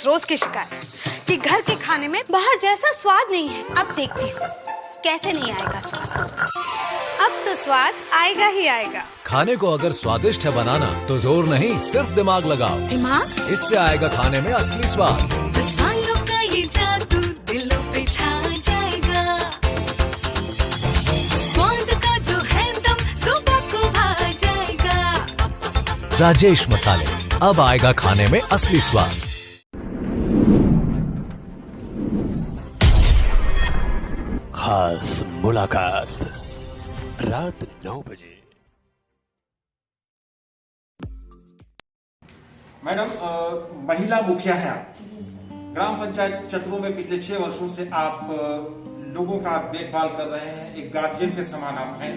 रोज की शिकायत कि घर के खाने में बाहर जैसा स्वाद नहीं है। अब देखती हूँ कैसे नहीं आएगा स्वाद। अब तो स्वाद आएगा ही आएगा। खाने को अगर स्वादिष्ट है बनाना तो जोर नहीं सिर्फ दिमाग लगाओ। दिमाग? इससे आएगा खाने में असली स्वाद। मसालों का ये जादू दिलों पे छा जाएगा। स्वाद का जो है दम सुबह को भा जाएगा। राजेश मसाले, अब आएगा खाने में असली स्वाद। खास मुलाकात रात 9 बजे। मैडम, महिला मुखिया है आप। ग्राम पंचायत चतरों में पिछले 6 वर्षों से आप लोगों का देखभाल कर रहे हैं। एक गार्जियन के समान आप हैं।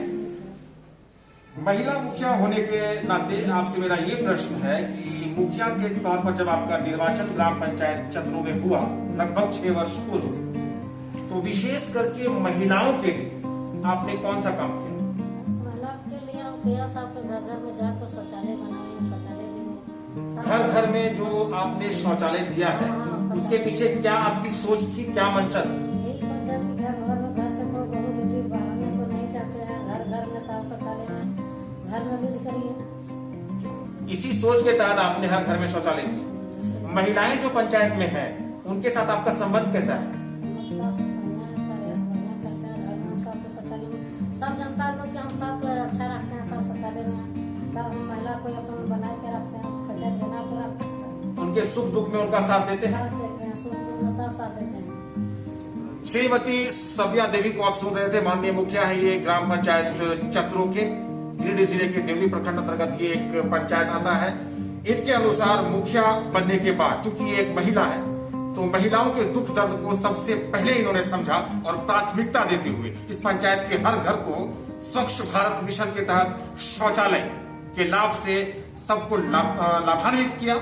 महिला मुखिया होने के नाते आपसे मेरा ये प्रश्न है कि मुखिया के तौर पर जब आपका निर्वाचन ग्राम पंचायत चतरों में हुआ लगभग 6 वर्ष पूर्व, तो विशेष करके महिलाओं के लिए आपने कौन सा काम किया? महिला के लिए हम किया साहब के घर घर में जाकर शौचालय बनाए, शौचालय दिए। घर घर में जो आपने शौचालय दिया है उसके पीछे क्या आपकी सोच थी, क्या मंशा थी? यही सोचा कि घर में घर से कोई बहू बेटी बाहरने को नहीं चाहते हैं। घर घर में साफ शौचालय में घर में यूज करिए। इसी सोच के तहत आपने हर घर में शौचालय दिया। महिलाएं जो पंचायत में हैं उनके साथ आपका संबंध कैसा है? सब जनता लोग के हम सब अच्छा रखते हैं। सब शौचालय में सब हम महिला को अपन बना के रखते हैं, पंचायत बना के रखते हैं। उनके सुख दुख में उनका साथ देते हैं? साथ देते हैं, सुख दुख में सब साथ देते हैं। श्रीमती सबिया देवी को आप सुन रहे थे। माननीय मुखिया है ये ग्राम पंचायत चतरों के। गिरिडीह जिले के देवरी प्रखंड अंतर्गत ये एक पंचायत आता है। इनके अनुसार मुखिया बनने के बाद चूंकि ये एक महिला है तो महिलाओं के दुख दर्द को सबसे पहले इन्होंने समझा और प्राथमिकता देते हुए इस पंचायत के हर घर को स्वच्छ भारत मिशन के तहत शौचालय के लाभ से सबको लाभान्वित किया।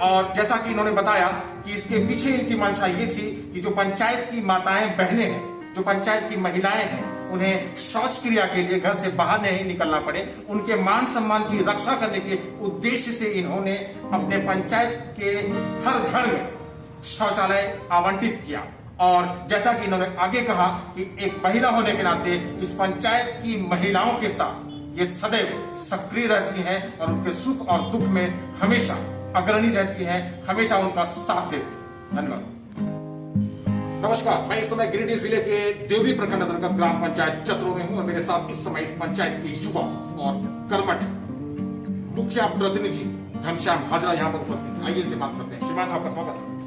और जैसा कि इन्होंने बताया कि इसके पीछे इनकी मंशा ये थी कि जो पंचायत की माताएं बहनें हैं, जो पंचायत की महिलाएं हैं, उन्हें शौच क्रिया के लिए घर से बाहर नहीं निकलना पड़े, उनके मान सम्मान की रक्षा करने के उद्देश्य से इन्होंने अपने पंचायत के हर घर में शौचालय आवंटित किया। और जैसा कि इन्होंने आगे कहा कि एक महिला होने के नाते इस पंचायत की महिलाओं के साथ ये सदैव सक्रिय रहती हैं और उनके सुख और दुख में हमेशा अग्रणी रहती हैं, हमेशा उनका साथ देती हैं। धन्यवाद। नमस्कार, मैं इस समय गिरिडीह जिले के देवरी प्रखंड अंतर्गत ग्राम पंचायत चतरों में हूं और मेरे साथ इस समय इस पंचायत के युवा और कर्मठ मुखिया प्रतिनिधि घनश्याम हाजरा यहाँ पर उपस्थित है। आइए इनसे बात करते हैं। श्रीमान, आपका स्वागत है।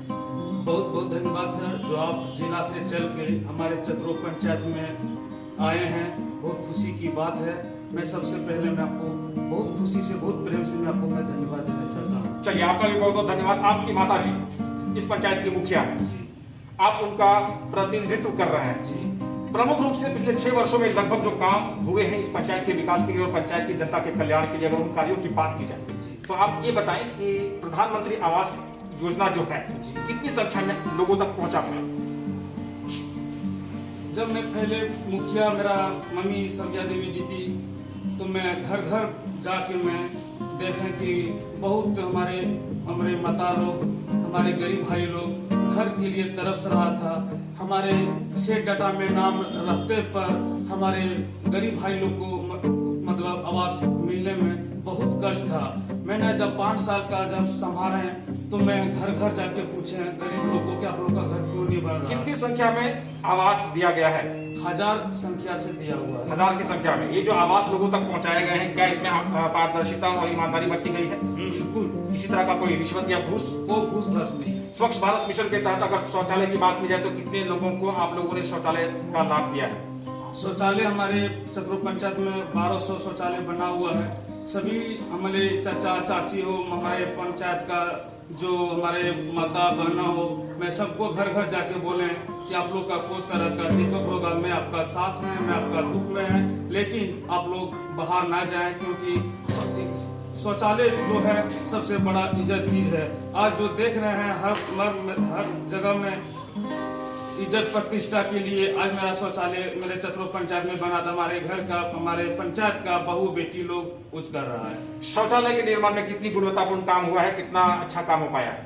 बहुत बहुत धन्यवाद सर, जो आप जिला से चल के हमारे चतरों पंचायत में आए हैं। बहुत खुशी की बात है। मैं सबसे पहले मैं आपको बहुत खुशी से, बहुत प्रेम से मैं आपको धन्यवाद देना चाहता हूँ। चलिए, आपका भी बहुत बहुत धन्यवाद। आपकी माता जी इस पंचायत की मुखिया है, आप उनका प्रतिनिधित्व कर रहे हैं जी। प्रमुख रूप से पिछले 6 वर्षों में लगभग जो काम हुए हैं इस पंचायत के विकास के लिए और पंचायत की जनता के कल्याण के लिए, अगर उन कार्यों की बात की जाए तो आप ये बताएं कि प्रधानमंत्री आवास योजना जो है कितनी संख्या में लोगों तक पहुंचा पाए? जब मैं पहले मुखिया, मेरा मम्मी सबिया देवी जी थी, तो मैं घर घर जाके मैं देखें कि बहुत हमारे माता लोग, हमारे गरीब भाई लोग घर के लिए तरस रहा था। हमारे सेट डाटा में नाम रहते पर हमारे गरीब भाई लोग को मतलब आवास मिलने में बहुत कष्ट था। मैंने जब 5 साल का जब संभाले तो मैं घर घर जाके पूछे गरीब लोगों को, आप लोग का घर क्यों नहीं बन रहा? कितनी संख्या में आवास दिया गया है? 1000 संख्या से दिया हुआ है। 1000 की संख्या में ये जो आवास लोगों तक पहुंचाए गए हैं, क्या इसमें पारदर्शिता और ईमानदारी बरती गई है? बिल्कुल। इसी तरह का कोई रिश्वत या घूस? कोई घूस बस नहीं। स्वच्छ भारत मिशन के तहत अगर शौचालय की बात की जाए तो कितने लोगों को आप लोगों ने शौचालय का लाभ दिया है? शौचालय हमारे चतरों पंचायत में 1200 शौचालय बना हुआ है। सभी हमारे चाचा चाची हो, हमारे पंचायत का जो हमारे माता बहना हो, मैं सबको घर घर जाके बोले कि आप लोग का कोई तरह का दिक्कत होगा, मैं आपका साथ है, मैं आपका दुख में है, लेकिन आप लोग बाहर ना जाएं, क्योंकि शौचालय जो है सबसे बड़ा इज्जत चीज है। आज जो देख रहे हैं हर जगह में इज्जत प्रतिष्ठा के लिए आज मेरा शौचालय मेरे चतरों पंचायत में बना था। हमारे घर का, हमारे पंचायत का बहू बेटी लोग उच्च कर रहा है। शौचालय के निर्माण में कितनी गुणवत्तापूर्ण काम हुआ है, कितना अच्छा काम हो पाया है?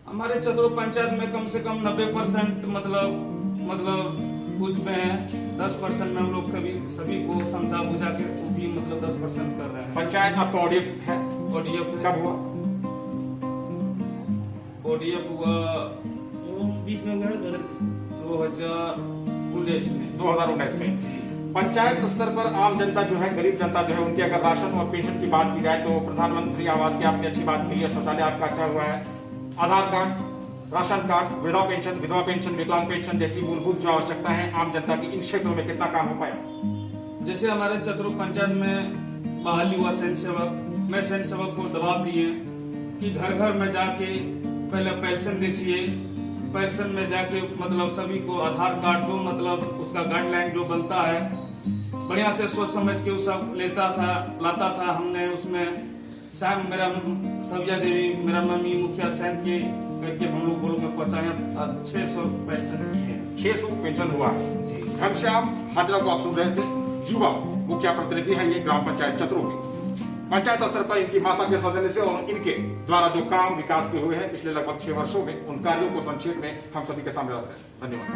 हमारे चतुर पंचायत में कम से कम 90% मतलब बुझ में है। 10% में हम लोग सभी को समझा बुझा के वो भी मतलब 10% कर रहे हैं। पंचायत आपका ODF है? ODF कब हुआ? ODF हुआ 20 में 2019 में। 2019 में। पंचायत स्तर पर आम जनता जो है, गरीब जनता जो है, उनकी अगर राशन और पेंशन की बात की जाए तो प्रधानमंत्री आवास की आपने अच्छी बात की है, शौचालय आपका अच्छा हुआ है, आधार कार्ड, राशन कार्ड, विधवा पेंशन, विकलांग पेंशन जैसी मूलभूत जो आवश्यकता है आम जनता की, इन क्षेत्रों में कितना काम हो पाया? जैसे हमारे चतुर पंचायत में बहाली हुआ सैन्य सेवक को दबाव दिए कि घर घर में जाके पहले पेंशन दीजिए, पेंशन में जाके मतलब सभी को आधार कार्ड जो मतलब उसका गाइडलाइन जो बनता है बढ़िया से सोच समझ के वो सब लाता था। हमने उसमें सैम मेरा सविया देवी मेरा मम्मी मुखिया सैन के करके हम लोग में पहुंचाया 600 पेंशन किए। 600 पेंशन हुआ है। घनश्याम हाजरा को आप सुन रहे थे, युवा मुखिया प्रतिनिधि है ये ग्राम पंचायत चतरों की। पंचायत स्तर पर इनकी माता के सौजन्य से और इनके द्वारा जो काम विकास के हुए हैं पिछले लगभग 6 वर्षों में, उन कार्यों को संक्षेप में हम सभी के सामने रख रहे हैं। धन्यवाद।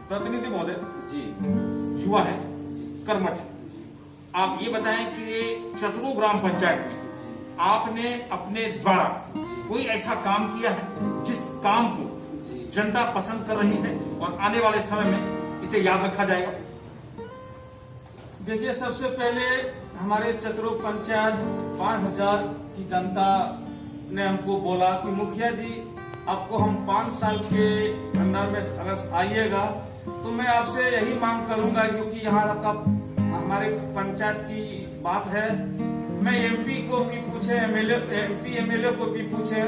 प्रतिनिधि महोदय जी, युवा है, कर्मठ है, आप ये बताएं कि चतरों ग्राम पंचायत में आपने अपने द्वारा कोई ऐसा काम किया है जिस काम को जनता पसंद कर रही है और आने वाले समय में इसे याद रखा जाएगा? देखिए, सबसे पहले हमारे चतुर पंचायत 5000 की जनता ने हमको बोला कि मुखिया जी आपको हम 5 साल के अंदर में अगर आइएगा तो मैं आपसे यही मांग करूंगा, क्योंकि यहाँ आपका हमारे पंचायत की बात है, मैं MP को भी पूछे, MP MLA को भी पूछे,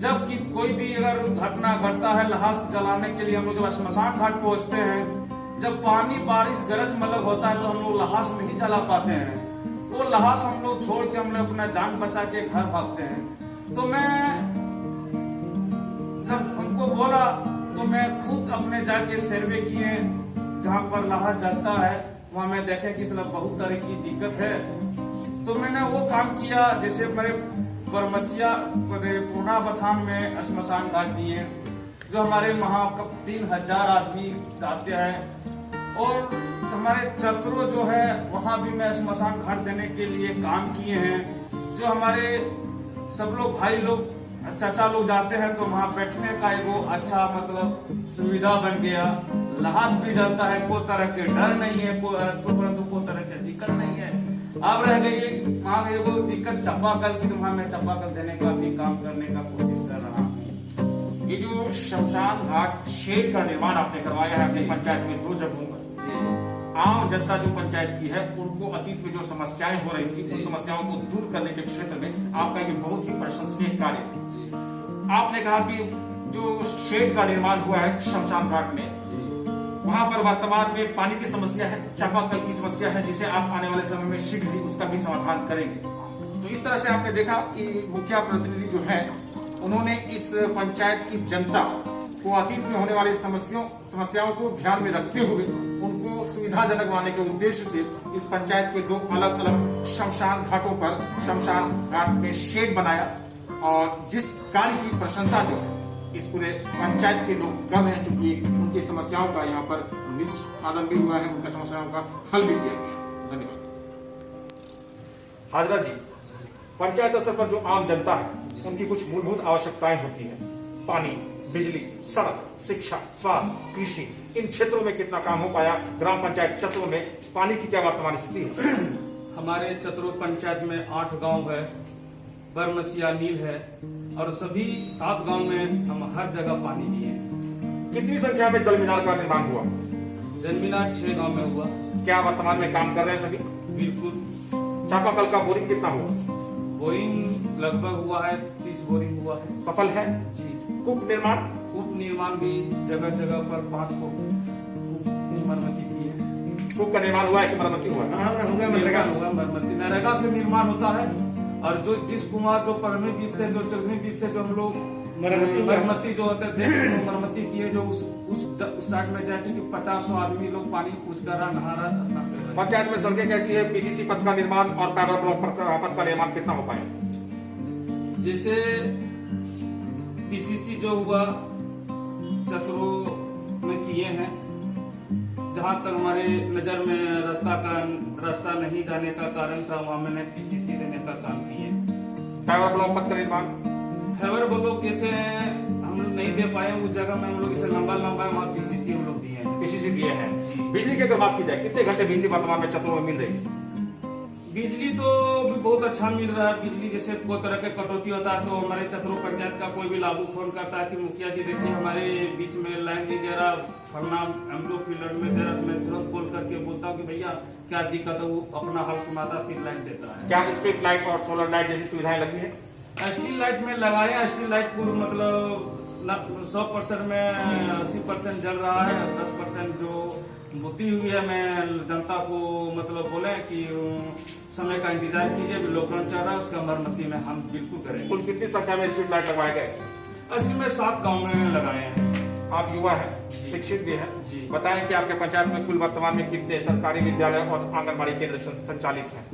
जब कि कोई भी अगर घटना घटता है लहास जलाने के लिए हम लोग जब श्मशान घाट पहुंचते हैं, जब पानी बारिश गरज मलक होता है तो हम लोग लहास नहीं जला पाते हैं, वो लहास हम लोग छोड़ के हम लोग अपना जान बचा के घर भागते हैं। तो मैं जब हमको बोला तो मैं खुद अपने जाके सर्वे किए, जहाँ पर लहास जलता है वहाँ मैं देखे कि इसलिए बहुत तरह की दिक्कत है, तो मैंने वो काम किया। जैसे मेरे बरमसिया पूर्णा बथान में श्मशान घाट दिए, जो हमारे वहाँ 3000 आदमी आते हैं, और हमारे चतरो जो है वहाँ भी मैं श्मशान घाट देने के लिए काम किए हैं। जो हमारे सब लोग भाई लोग चाचा लोग जाते हैं तो वहाँ बैठने का एगो अच्छा मतलब सुविधा बन गया, लहास भी जलता है, कोई तरह के डर नहीं है, परंतु कोई तरह की दिक्कत नहीं है। अब रह गई वहाँ एगो दिक्कत चापाकल की, तो वहाँ मैं चापाकल देने का भी काम करने का कोशिश कर रहा हूँ। ये जो शमशान घाट शेड का निर्माण आपने करवाया है अपनी पंचायत में 2 जगहों पर, आम जनता जो पंचायत की है उनको अतीत में जो समस्याएं हो रही थी उन समस्याओं को दूर करने के क्षेत्र में आपका ये बहुत ही प्रशंसनीय कार्य है। आपने कहा कि जो शेड का निर्माण हुआ है शमशान घाट में, वहां पर वर्तमान में पानी की समस्या है, चापाकल की समस्या है, जिसे आप आने वाले समय में शीघ्र ही उसका भी समाधान करेंगे। तो इस तरह से आपने देखा कि मुखिया प्रतिनिधि जो है उन्होंने इस पंचायत की जनता को अतीत में होने वाली समस्याओं को ध्यान में रखते हुए उनको सुविधाजनक बनाने के उद्देश्य से इस पंचायत के 2 अलग अलग शमशान घाटों पर शमशान घाट में शेड बनाया, और जिस कार्य की प्रशंसा जो है इस पूरे पंचायत के लोग कर रहे हैं, चूंकि उनकी समस्याओं का यहाँ पर निष्पादन भी हुआ है, उनकी समस्याओं का हल भी किया गया। धन्यवाद। हाजरा जी, पंचायत स्तर पर जो आम जनता है उनकी कुछ मूलभूत आवश्यकताएं होती है, पानी, बिजली, सड़क, शिक्षा, स्वास्थ्य, कृषि, इन क्षेत्रों में कितना काम हो पाया? ग्राम पंचायत चतरों में पानी की क्या वर्तमान स्थिति है? हमारे चतरो पंचायत में 8 गांव है, बरमसिया नील है, और सभी 7 गांव में हम हर जगह पानी दिए। कितनी संख्या में जल मीनार का निर्माण हुआ? जल मीनार 6 गांव में हुआ। क्या वर्तमान में काम कर रहे हैं सभी? बिल्कुल। चापाकल का बोरिंग कितना हुआ? बोरिंग लगभग हुआ है 30 बोरिंग हुआ है। सफल है जी। कूप निर्माण भी जगह जगह पर 5 को मरम्मती की है। कूप का निर्माण हुआ है कि मरम्मती हुआ? मरम्मती नरेगा से निर्माण होता है, और जो जिस कुमार जो 15वीं बीत से जो 14वीं बीत से जो हम लोग मरम्मती जो होते थे मरम्मती किए, जो उस साइड में जाके कि 50-100 आदमी लोग पानी पूछ कर नहा रहा स्नान कर रहा। पंचायत में सड़कें कैसी है? PCC पथ का निर्माण और पाइवर ब्लॉक पथ का निर्माण कितना हो पाया? जैसे पीसीसी जो हुआ चतरों में किए हैं। जहाँ तक हमारे नज़र में रास्ता नहीं जाने का कारण था, वहाँ मैंने पीसीसी देने का काम किए। फाइबर ब्लॉक पथ का निर्माण, फाइबर ब्लॉक कैसे हम लोग नहीं दे पाए उस जगह में, हम लोग इसे लंबा वहाँ पीसीसी हम लोग दिए हैं। पीसीसी दिए हैं। जी। बिजली की अगर बात की जाए, कितने घंटे बिजली वर्तमान में चतरों में मिल रही है? बिजली तो भी बहुत अच्छा मिल रहा है। बिजली जैसे कोई तरह के कटौती होता है तो हमारे चतरों पंचायत का कोई भी लागू फोन करता है कि मुखिया जी देखिए हमारे बीच में लाइन नहीं दे रहा, फलना हम लोग फील्ड में दे रहा, तो मैं तुरंत कॉल करके बोलता हूँ कि भैया क्या दिक्कत है, वो अपना हल सुनाता फिर लाइन देता है। क्या स्ट्रीट लाइट और सोलर लाइट जैसी सुविधाएं लगी है? स्ट्रीट लाइट में लगाए, स्ट्रीट लाइट को मतलब 100% में 80% जल रहा है, 10% जो बुती हुई है। मैं जनता को मतलब बोले कि समय का इंतजार कीजिए, अभी लॉकडाउन चल रहा है, उसका मरम्मती में हम बिल्कुल करेंगे। कुल कितनी संख्या में स्ट्रीट लाइट लगवाए गए? स्ट्रीट में 7 गाँव में लगाए हैं। आप युवा हैं, शिक्षित भी हैं, जी। बताएं कि आपके पंचायत में कुल वर्तमान में कितने सरकारी विद्यालय और आंगनबाड़ी केंद्र संचालित हैं?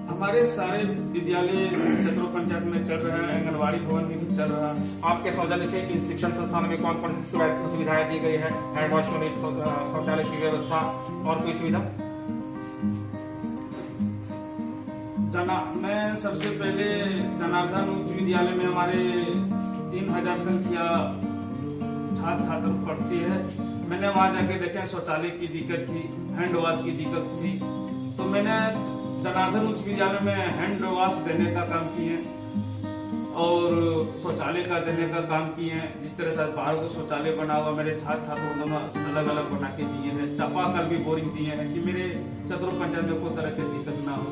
हमारे सारे विद्यालय चतरों पंचायत में चल रहे हैं, आंगनबाड़ी भवन में भी चल रहा है। आपके सौजन्य से इन शिक्षण संस्थानों में कौन कौन सी सुविधाएं दी गई है? हैंड वॉश यूनिट, शौचालय की व्यवस्था और कोई सुविधा? मैं सबसे पहले जनार्दन उच्च विद्यालय में हमारे 3000 संख्या छात्र पढ़ती है। मैंने वहाँ जाके देखे शौचालय की दिक्कत थी, हैंड वॉश की दिक्कत थी, तो मैंने जनार्दन उच्च विद्यालय में हैंड वॉश देने का काम किए और शौचालय का देने का काम किए हैं। जिस तरह से बाहर को शौचालय बना हुआ मेरे छात्रों दोनों अलग अलग बना के दिए हैं। चापाकल भी बोरिंग दिए हैं कि मेरे चतरों पंचायत में कोई तरह की दिक्कत ना हो।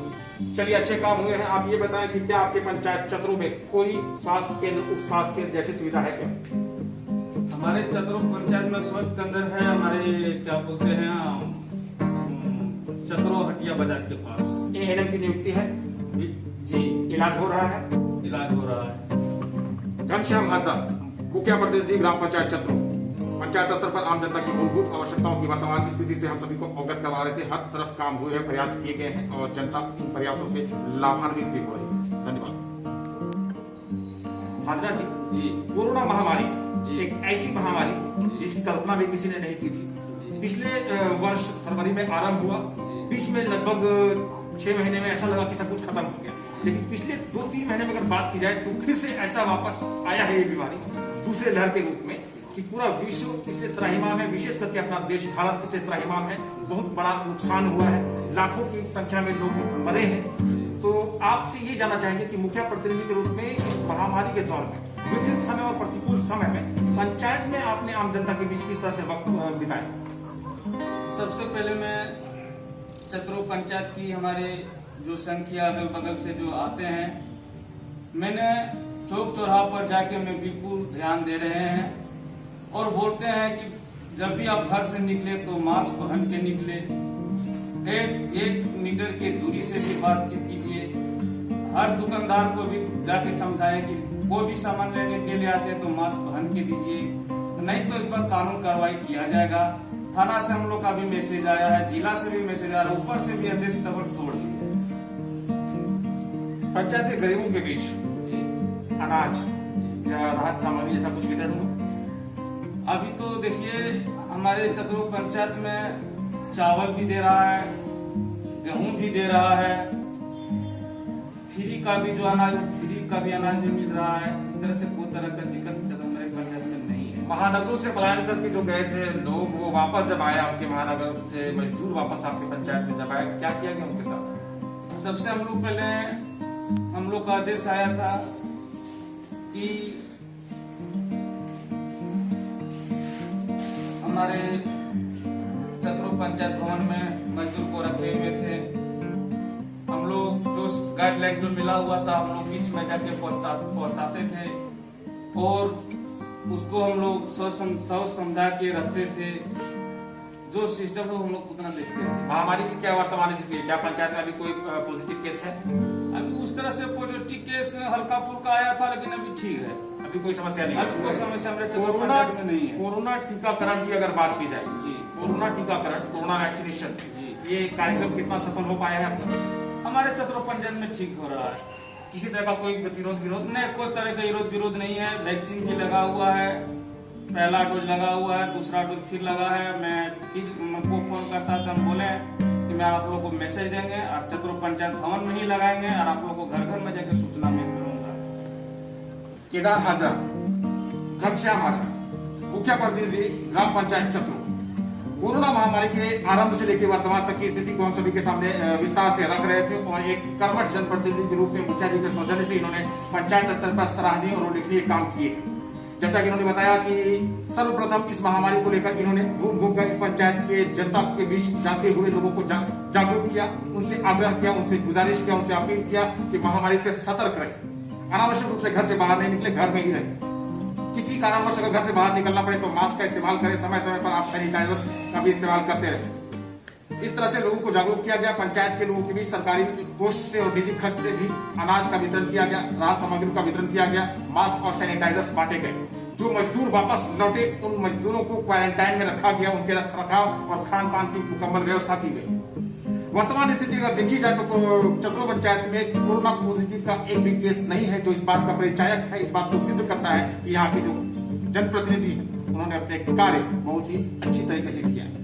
चलिए, अच्छे काम हुए हैं। आप ये बताएं कि क्या आपके पंचायत चतरों में कोई स्वास्थ्य केंद्र, उप स्वास्थ्य केंद्र जैसी सुविधा है क्या? हमारे चतरों पंचायत में स्वास्थ्य केंद्र है, हमारे क्या बोलते हैं चतरों हटिया बाजार के पास। एएनएम की नियुक्ति है जी, इलाज हो रहा है? इलाज हो रहा है। घनश्याम हाजरा, मुखिया प्रतिनिधि ग्राम पंचायत चतरों। पंचायत स्तर पर आम जनता की मूलभूत आवश्यकताओं की वर्तमान स्थिति से हम सभी को अवगत करवा रहे थे। हर तरफ काम हुए हैं, प्रयास किए गए हैं और जनता उन प्रयासों से लाभान्वित भी हो रही है। धन्यवाद। हाजरा जी, कोरोना महामारी एक ऐसी महामारी जिसकी कल्पना भी किसी ने नहीं की थी। पिछले वर्ष फरवरी में आरंभ हुआ, बीच में लगभग 6 महीने में ऐसा लगा कि सब कुछ खत्म हो गया, लेकिन पिछले 2-3 महीने में अगर बात की जाए तो फिर से ऐसा वापस आया है ये बीमारी दूसरे लहर के रूप में कि पूरा विश्व इससे त्राहिमाम है, विशेष करके अपना देश भारत इससे त्राहिमाम है। बहुत बड़ा नुकसान हुआ है, लाखों की संख्या में लोग मरे हैं। तो आपसे ये जानना चाहेंगे कि मुखिया प्रतिनिधि के रूप में इस महामारी के दौर में, विपरीत समय और प्रतिकूल समय में पंचायत में आपने आम जनता के बीच किस तरह से वक्त बिताया? सबसे पहले मैं चतरों पंचायत की हमारे जो संख्या अगल बगल से जो आते हैं, मैंने चौक चौराहा पर जाके मैं बिल्कुल ध्यान दे रहे हैं और बोलते हैं कि जब भी आप घर से निकले तो मास्क पहन के निकले, 1 मीटर की दूरी से भी बातचीत कीजिए। हर दुकानदार को भी जाके समझाएं कि कोई भी सामान लेने के लिए आते हैं तो मास्क पहन के दीजिए, नहीं तो इस पर कानून कार्रवाई किया जाएगा। थाना से हम लोग का भी मैसेज आया है, जिला से भी मैसेज आ रहा है, ऊपर से भी आदेश तोड़ दिए। पंचायत के गरीबों के बीच अनाज या राहत सामग्री जैसा कुछ वितरण हुआ? अभी तो देखिए हमारे चतरों पंचायत में चावल भी दे रहा है, गेहूं भी दे रहा है, फ्री का भी जो अनाज, फ्री का भी अनाज भी मिल रहा है। इस तरह से कोई तरह का दिक्कत चतरों मेरे पंचायत में नहीं है। महानगरों से पलायन करके जो गए थे लोग, वो वापस जब आए आपके महानगर से, मजदूर वापस आपके पंचायत में जब आए, क्या किया गया उनके साथ? सबसे हम लोग का आदेश आया था कि हमारे चतरों पंचायत भवन में मजदूर को रखे हुए थे। हम लोग जो गाइडलाइन जो मिला हुआ था हम लोग बीच में जाके पहुंचाते थे और उसको हम लोग सोच समझा के रखते थे। जो सिस्टम है हम लोग उतना देखते थे। महामारी की क्या वर्तमान स्थिति है? क्या पंचायत में अभी कोई पॉजिटिव केस है? अभी उस तरह से पॉजिटिव केस हल्का फुल्का आया था, लेकिन अभी ठीक है, अभी कोई समस्या नहीं है। अभी कोई समस्या हमारे चतरों कोरोना पंचायत में नहीं है। कोरोना टीकाकरण की अगर बात की जाए जी, कोरोना टीकाकरण, कोरोना वैक्सीनेशन, जी, ये कार्यक्रम कितना सफल हो पाया है अब तक? हमारे चतरों पंचायत में ठीक हो रहा है। किसी तरह का कोई विरोध नहीं, कोई तरह का विरोध नहीं है। वैक्सीन भी लगा हुआ है, पहला डोज लगा हुआ है, दूसरा डोज फिर लगा है। मैं फिर उनको फोन करता था, हम बोले कि मैं आप लोगों को मैसेज देंगे और चतुर पंचायत भवन में ही लगाएंगे और आप लोगों को घर घर में जाकर सूचना मैं करूंगा। केदार हाजरा, घनश्याम हाजरा, मुखिया प्रतिनिधि ग्राम पंचायत चतुर, कोरोना महामारी के आरंभ से लेकर वर्तमान तक की स्थिति को हम सभी के सामने विस्तार से रख रहे थे और एक कर्मठ जनप्रतिनिधि के रूप में मुखिया जी के सौजन्य से इन्होंने पंचायत स्तर पर सराहनीय और उल्लेखनीय काम किए। जैसा कि इन्होंने बताया कि सर्वप्रथम इस महामारी को लेकर इन्होंने घूम घूम कर इस पंचायत के जनता के बीच जाते हुए लोगों को जागरूक किया, उनसे आग्रह किया, उनसे गुजारिश किया, उनसे अपील किया कि महामारी से सतर्क रहे, अनावश्यक रूप से घर से बाहर नहीं निकले, घर में ही रहे। किसी कारणवश अगर घर से बाहर निकलना पड़े तो मास्क का इस्तेमाल करें, समय समय पर आप सैनिटाइजर का भी इस्तेमाल करते रहे। इस तरह से लोगों को जागरूक किया गया। पंचायत के लोगों के बीच सरकारी कोष से और निजी खर्च से भी अनाज का वितरण किया गया, राहत सामग्री का वितरण किया गया, मास्क और सैनिटाइजर्स बांटे गए। जो मजदूर वापस लौटे उन मजदूरों को क्वारंटाइन में रखा गया, उनके रखरखाव और खान पान की मुकम्मल व्यवस्था की गई। वर्तमान स्थिति अगर देखी जाए तो चतुर पंचायत में कोरोना पॉजिटिव का एक भी केस नहीं है, जो इस बात का परिचायक है, इस बात को सिद्ध करता है कि यहाँ के जो जनप्रतिनिधि हैं उन्होंने अपने कार्य बहुत ही अच्छी तरीके से किया है।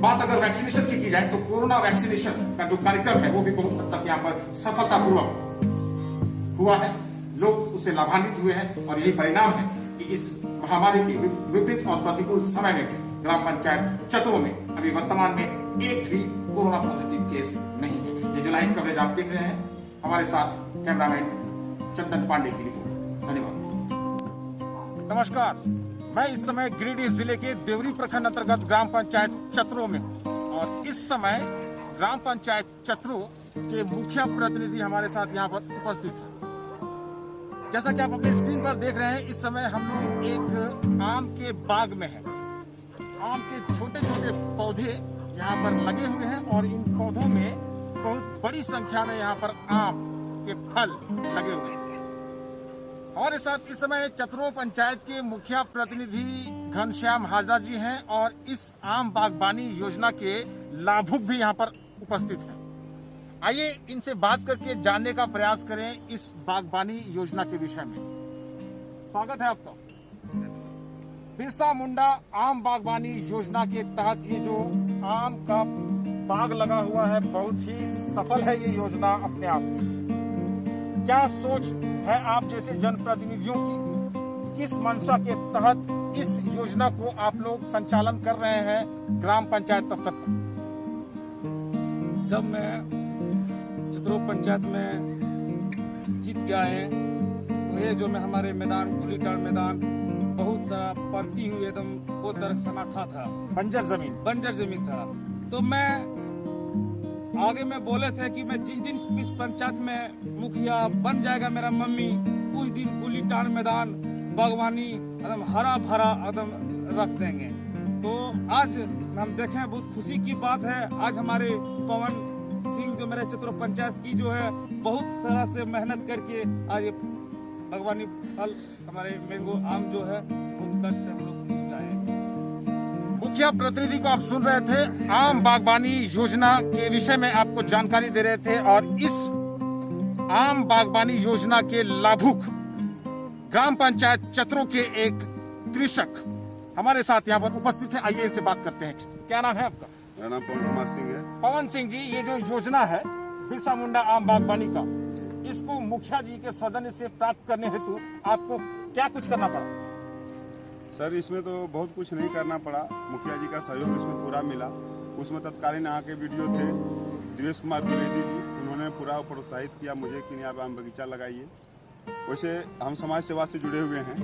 बात अगर वैक्सीनेशन की जाए तो कोरोना वैक्सीनेशन का जो कार्यक्रम है वो भी बहुत हद तक यहाँ पर सफलतापूर्वक हुआ है, लोग उससे लाभान्वित हुए हैं और यही परिणाम है कि इस महामारी के विपरीत और प्रतिकूल समय में भी ग्राम पंचायत चतुरों में अभी वर्तमान में एक भी कोरोना पॉजिटिव केस नहीं है। ये जो लाइव कवरेज आप देख रहे हैं, हमारे साथ कैमरामैन चंदन पांडे की रिपोर्ट। धन्यवाद। नमस्कार, मैं इस समय गिरिडीह जिले के देवरी प्रखंड अंतर्गत ग्राम पंचायत चतुरों में हूँ और इस समय ग्राम पंचायत चतुरों के मुखिया प्रतिनिधि हमारे साथ यहाँ पर उपस्थित है। जैसा कि आप अपने स्क्रीन पर देख रहे हैं, इस समय हम लोग एक आम के बाग में हैं। आम के छोटे छोटे पौधे यहाँ पर लगे हुए हैं और इन पौधों में बहुत बड़ी संख्या में यहाँ पर आम के फल लगे हुए हैं। हमारे साथ इस समय चतुरों पंचायत के मुखिया प्रतिनिधि घनश्याम हाजरा जी हैं और इस आम बागबानी योजना के लाभुक भी यहाँ पर उपस्थित हैं। आइए इनसे बात करके जानने का प्रयास करें इस बागबानी योजना के विषय में। स्वागत है आपका। बिरसा मुंडा आम बागबानी योजना के तहत ये जो आम का बाग लगा हुआ है, बहुत ही सफल है ये योजना अपने आप में। क्या सोच है आप जैसे जनप्रतिनिधियों की, किस मंशा के तहत इस योजना को आप लोग संचालन कर रहे हैं ग्राम पंचायत स्तर पर? जब मैं चतुरों पंचायत में जीत गया है तो ये जो मैं हमारे मैदान गुलीटार मैदान बहुत सारा परती हुई एकदम वो तरह सनाटा था, बंजर जमीन था। तो मैं आगे में बोले थे कि मैं जिस दिन इस पंचायत में मुखिया बन जाएगा मेरा मम्मी, उस दिन गुलीटार मैदान बागवानी एकदम हरा भरा एकदम रख देंगे। तो आज हम देखें बहुत खुशी की बात है, आज हमारे पवन सिंह जो मेरे चतुर पंचायत की जो है बहुत तरह से मेहनत करके आज ये बागवानी फल हमारे मैंगो आम जो है बहुत कर्ज से हम लोग लाए। मुखिया प्रतिनिधि को आप सुन रहे थे, आम बागबानी योजना के विषय में आपको जानकारी दे रहे थे और इस आम बागबानी योजना के लाभुक ग्राम पंचायत चतुरों के एक कृषक हमारे साथ यहाँ पर उपस्थित है। आइए इनसे बात करते हैं। क्या नाम है आपका? मेरा नाम पवन कुमार सिंह है। पवन सिंह जी, ये जो योजना है बिरसा मुंडा आम बागबानी का, इसको मुखिया जी के सौजन्य से प्राप्त करने हेतु आपको क्या कुछ करना पड़ा? सर, इसमें तो बहुत कुछ नहीं करना पड़ा, मुखिया जी का सहयोग इसमें पूरा मिला। उसमें तत्कालीन यहाँ के वीडियो थे दिवेश कुमार द्विवेदी जी, उन्होंने पूरा प्रोत्साहित किया मुझे कि आप आम बगीचा लगाइए। वैसे हम समाज सेवा से जुड़े हुए हैं,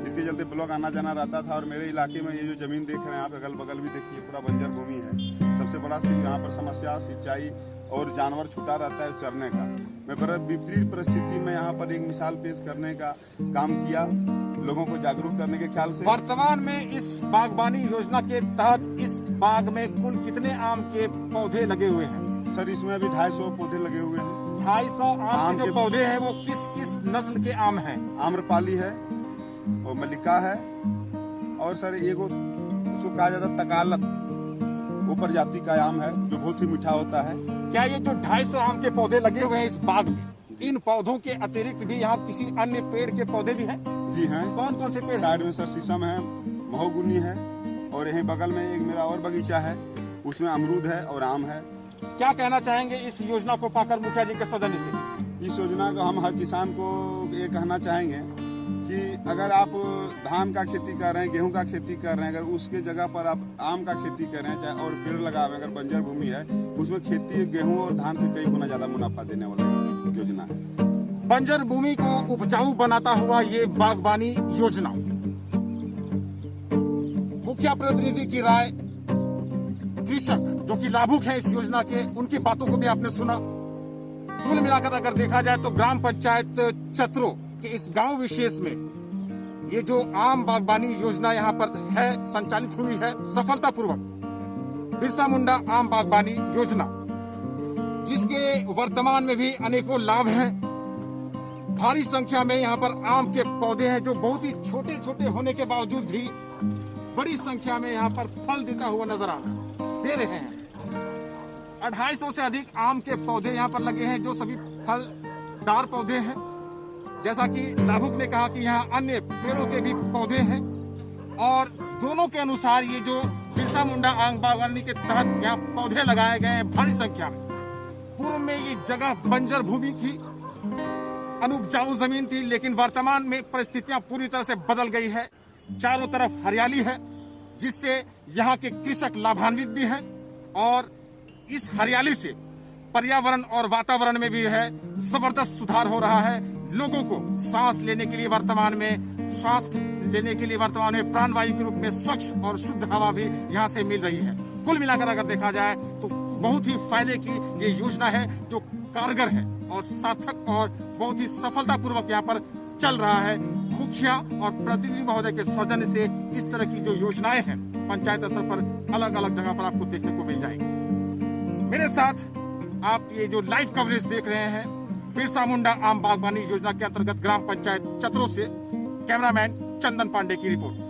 इसके चलते ब्लॉक आना जाना रहता था और मेरे इलाके में ये जो ज़मीन देख रहे हैं आप, अगल बगल भी देखिए पूरा बंजर भूमि है। सबसे बड़ा यहाँ पर समस्या सिंचाई और जानवर छूटा रहता है चरने का। मैं बड़ा विपरीत परिस्थिति में यहाँ पर एक मिसाल पेश करने का काम किया, लोगों को जागरूक करने के ख्याल से। वर्तमान में इस बागबानी योजना के तहत इस बाग में कुल कितने आम के पौधे लगे हुए हैं? सर, इसमें अभी 250 पौधे लगे हुए हैं। 250 आम के जो पौधे हैं वो किस किस नस्ल के आम हैं? आम्रपाली है और मल्लिका है और सर एगो उसको कहा जाता है तकालत, वो प्रजाति का आम है जो बहुत ही मीठा होता है। क्या ये जो 250 आम के पौधे लगे हुए हैं इस बाग में, इन पौधों के अतिरिक्त भी यहाँ किसी अन्य पेड़ के पौधे भी हैं? जी हैं। कौन कौन से पेड़ हैं? साइड में सर शीशम है, महोगुनी है, और यहीं बगल में एक मेरा और बगीचा है, उसमें अमरूद है और आम है। क्या कहना चाहेंगे इस योजना को पाकर मुखिया जी के सौजन्य से? इस योजना को हम हर किसान को ये कहना चाहेंगे कि अगर आप धान का खेती कर रहे हैं, गेहूं का खेती कर रहे हैं, अगर उसके जगह पर आप आम का खेती कर रहे हैं चाहे और पेड़ लगा रहे हैं, अगर बंजर भूमि है, उसमें खेती गेहूं और धान से कई गुना ज्यादा मुनाफा देने वाला योजना है। बंजर भूमि को उपजाऊ बनाता हुआ ये बागबानी योजना, मुखिया प्रतिनिधि की राय, कृषक जो कि लाभुक है इस योजना के, उनकी बातों को भी आपने सुना। कुल मिलाकर अगर देखा जाए तो ग्राम पंचायत चतरों कि इस गांव विशेष में ये जो आम बागबानी योजना यहाँ पर है, संचालित हुई है सफलतापूर्वक, बिरसा मुंडा आम बागबानी योजना, जिसके वर्तमान में भी अनेकों लाभ हैं। भारी संख्या में यहाँ पर आम के पौधे हैं जो बहुत ही छोटे छोटे होने के बावजूद भी बड़ी संख्या में यहाँ पर फल देता हुआ नजर दे रहे हैं। 250 से अधिक आम के पौधे यहाँ पर लगे हैं जो सभी फलदार पौधे हैं। जैसा कि लाभुक ने कहा कि यहाँ अन्य पेड़ों के भी पौधे हैं, और दोनों के अनुसार ये जो बिरसा मुंडा आम बागवानी के तहत यहाँ पौधे लगाए गए हैं भारी संख्या में। पूर्व में ये जगह बंजर भूमि थी, अनुपजाऊ जमीन थी, लेकिन वर्तमान में परिस्थितियां पूरी तरह से बदल गई है। चारों तरफ हरियाली है, जिससे यहाँ के कृषक लाभान्वित भी हैं, और इस हरियाली से पर्यावरण और वातावरण में भी है जबरदस्त सुधार हो रहा है। लोगों को सांस लेने के लिए वर्तमान में प्राणवायु के रूप में स्वच्छ और शुद्ध हवा भी यहाँ से मिल रही है। कुल मिलाकर अगर देखा जाए तो बहुत ही फायदे की ये योजना है जो कारगर है और सार्थक और बहुत ही सफलतापूर्वक यहाँ पर चल रहा है। मुखिया और प्रतिनिधि महोदय के सौजन्य से इस तरह की जो योजनाएं हैं पंचायत स्तर पर अलग अलग जगह पर आपको देखने को मिल जाएगी। मेरे साथ आप ये जो लाइव कवरेज देख रहे हैं बिरसा मुंडा आम बागबानी योजना के अंतर्गत ग्राम पंचायत चतरों से कैमरामैन चंदन पांडे की रिपोर्ट।